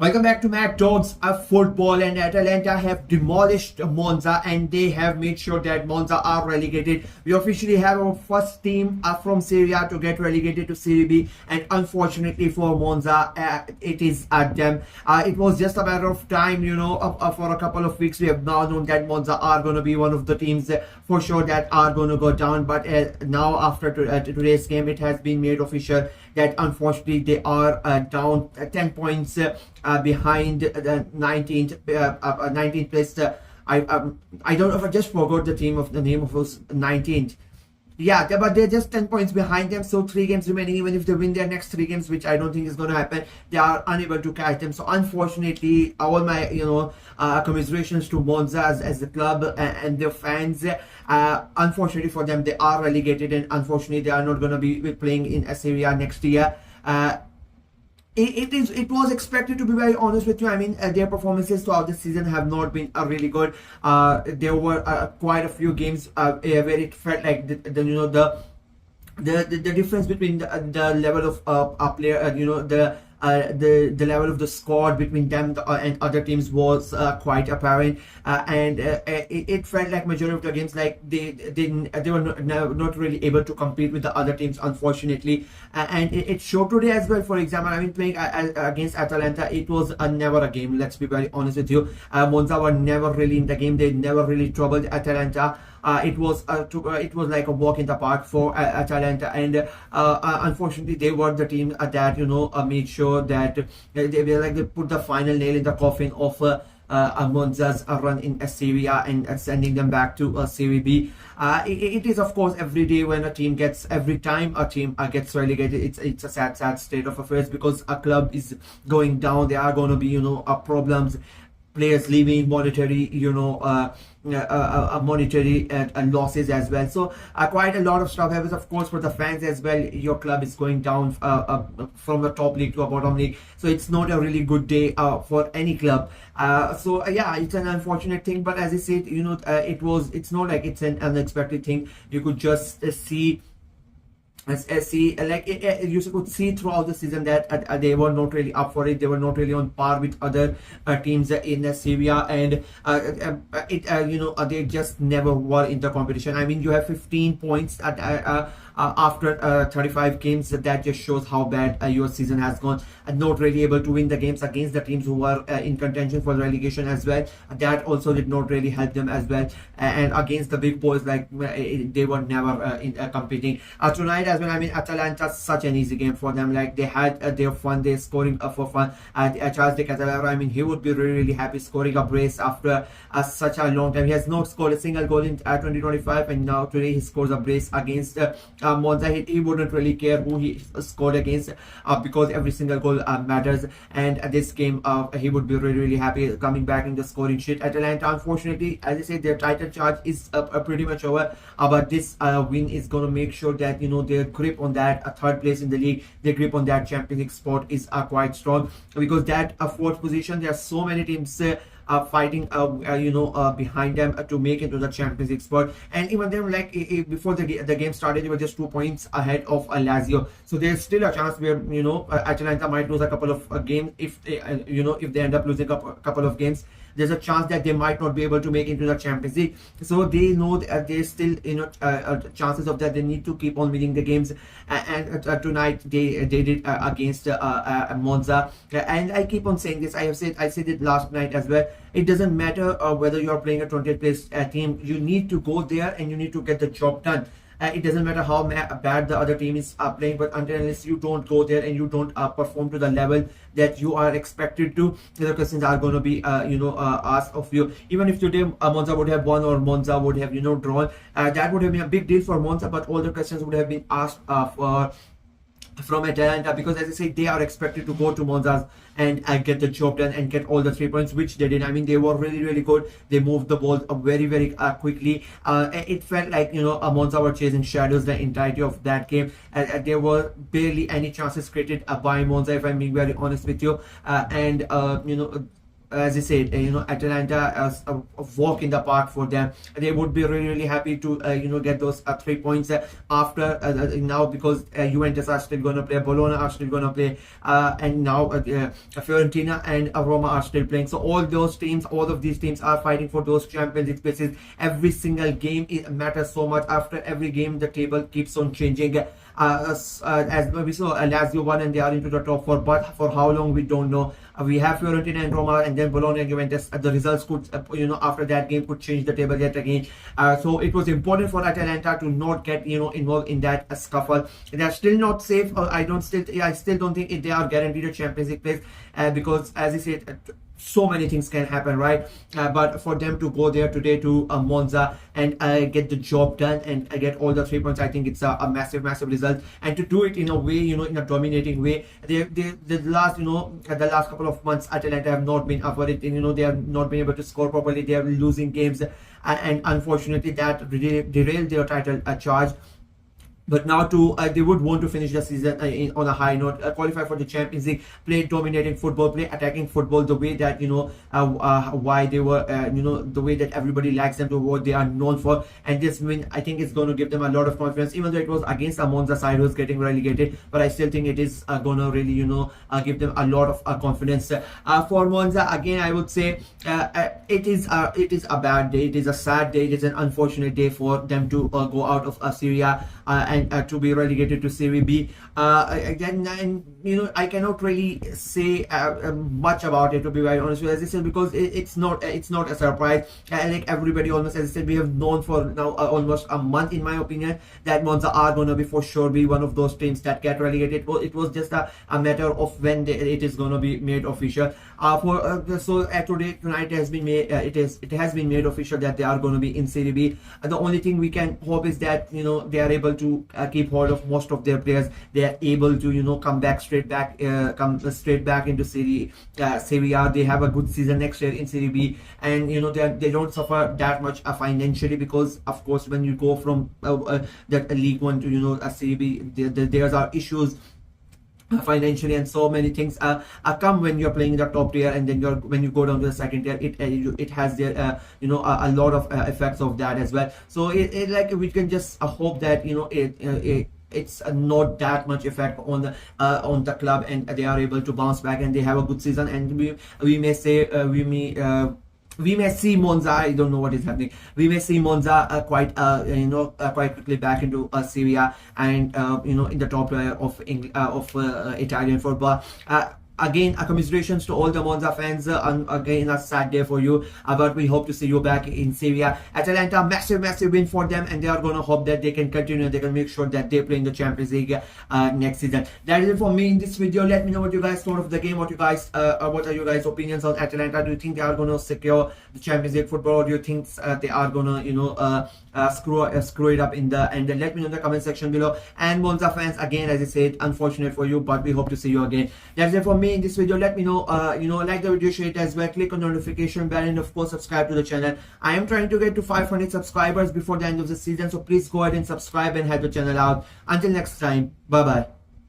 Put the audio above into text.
Welcome back to Mad Talks of Football, and Atalanta have demolished Monza and they have made sure that Monza are relegated. We officially have our first team from Serie A to get relegated to Serie B, and unfortunately for Monza, it is at them. It was just a matter of time, for a couple of weeks we have now known that Monza are going to be one of the teams for sure that are going to go down, but now after today's game it has been made official that unfortunately they are down 10 points behind the 19th place. I don't know if I just forgot the name of those 19th. Yeah, but they're just 10 points behind them, so 3 games remaining. Even if they win their next 3 games, which I don't think is going to happen, they are unable to catch them. So unfortunately, all my commiserations to Monza as the club and their fans. Unfortunately for them, they are relegated, and unfortunately they are not going to be playing in Serie A next year. It was expected, to be very honest with you. I mean, their performances throughout the season have not been really good. There were quite a few games where it felt like the difference between the level of a player, the level of the squad between them and other teams was quite apparent, and it felt like majority of the games like they were not really able to compete with the other teams, unfortunately, and it showed today as well. For example, I mean, playing against Atalanta, it was never a game, let's be very honest with you. Monza were never really in the game. They never really troubled Atalanta. It was like a walk in the park for Atalanta, and unfortunately they were the team that made sure that they put the final nail in the coffin of Monza's run in Serie A and sending them back to Serie B. It is, of course, every time a team gets relegated, it's a sad state of affairs, because a club is going down. There are going to be problems, players leaving, monetary losses as well. So quite a lot of stuff happens, of course, for the fans as well. Your club is going down from the top league to a bottom league, so it's not a really good day for any club. So yeah, it's an unfortunate thing, but as I said, it's not like it's an unexpected thing. You could just see you could see throughout the season that they were not really up for it. They were not really on par with other teams in Serie A, and they just never were in the competition. I mean, you have 15 points after 35 games. That just shows how bad your season has gone, and not really able to win the games against the teams who were in contention for the relegation as well. That also did not really help them as well, and against the big boys, like they were never competing. Tonight as well, I mean, Atalanta, such an easy game for them. Like, they had their fun, they're scoring for fun. Charles de Catalara, I mean, he would be really happy scoring a brace after such a long time. He has not scored a single goal in 2025, and now today he scores a brace against Monza. He wouldn't really care who he scored against, because every single goal matters, and this game he would be really happy coming back in the scoring sheet. Atalanta, unfortunately, as I said, their title charge is pretty much over, but this win is going to make sure that their grip on that third place in the league, their grip on that Champions League spot is quite strong, because that fourth position, there are so many teams fighting behind them to make it to the Champions League spot, and even them, like before the game started, they were just 2 points ahead of Lazio. So there's still a chance where Atalanta might lose a couple of games. If they if they end up losing a couple of games, there's a chance that they might not be able to make it into the Champions League. So they know that there's still chances of that. They need to keep on winning the games, and tonight they did against Monza. And I keep on saying this. I said it last night as well. It doesn't matter whether you're playing a 20th place team. You need to go there and you need to get the job done. It doesn't matter how bad the other team is playing, but unless you don't go there and you don't perform to the level that you are expected to, the questions are going to be asked of you. Even if today Monza would have won or Monza would have drawn, that would have been a big deal for Monza, but all the questions would have been asked from Atalanta, because as I say, they are expected to go to Monza and get the job done and get all the 3 points, which they did. I mean, they were really good. They moved the ball very quickly. It felt like Monza were chasing shadows the entirety of that game. There were barely any chances created by Monza, if I'm being very honest with you, and as I said, Atalanta as a walk in the park for them. They would be really, really happy to get those 3 points after now, because Juventus are still going to play, Bologna are still going to play, and now Fiorentina and Roma are still playing. So all of these teams are fighting for those Champions League places. Every single game matters so much. After every game, the table keeps on changing. As we saw, Lazio won and they are into the top four, but for how long we don't know. We have Fiorentina and Roma, and then Bologna and Juventus. The results could, after that game, could change the table yet again. So it was important for Atalanta to not get, involved in that scuffle. They are still not safe. I still don't think they are guaranteed a Champions League place, because, as I said, so many things can happen, right? But for them to go there today to Monza and get the job done and get all the 3 points, I think it's a massive result. And to do it in a way, in a dominating way. The last couple of months, Atalanta have not been up for it. They have not been able to score properly. They are losing games, and unfortunately, that derailed their title charge. But now they would want to finish the season on a high note, qualify for the Champions League, play dominating football, play attacking football, the way that why they were the way that everybody likes them, to what they are known for. And this win, I think, is going to give them a lot of confidence, even though it was against a Monza side who was getting relegated. But I still think it is going to really give them a lot of confidence. For Monza, again, I would say it is a bad day, it is a sad day, it is an unfortunate day for them to go out of Serie A and to be relegated to Serie B. Again, and I cannot really say much about it, to be very honest with you, as I said, because it's not a surprise. Like everybody, almost, as I said, we have known for now almost a month, in my opinion, that Monza are going to be for sure be one of those teams that get relegated. It was just a matter of when it is going to be made official. Tonight has been made. It has been made official that they are going to be in Serie B. The only thing we can hope is that they are able to keep hold of most of their players. They are able to come straight back into Serie A. They have a good season next year in Serie B, and they don't suffer that much financially, because of course when you go from that League One to a Serie B, there are issues financially, and so many things come when you're playing the top tier, and then when you go down to the second tier, it has their a lot of effects of that as well. So like we can just hope that it's not that much effect on the club, and they are able to bounce back and they have a good season, and we may see Monza. I don't know what is happening. We may see Monza quite quickly back into Serie A, and in the top layer of Italian football. Again, commiserations to all the Monza fans. Again, a sad day for you, but we hope to see you back in Serie A. Atalanta, massive win for them, and they are going to hope that they can continue. They can make sure that they play in the Champions League next season. That is it for me in this video. Let me know what you guys thought of the game. What are your guys' opinions on Atalanta? Do you think they are going to secure the Champions League football, or do you think they are going to screw it up in the end? Let me know in the comment section below. And Monza fans, again, as I said, unfortunate for you, but we hope to see you again. That's it for me in this video. Let me know, like the video, share it as well, click on the notification bell, and of course subscribe to the channel. I am trying to get to 500 subscribers before the end of the season, so please go ahead and subscribe and help the channel out. Until next time, bye bye.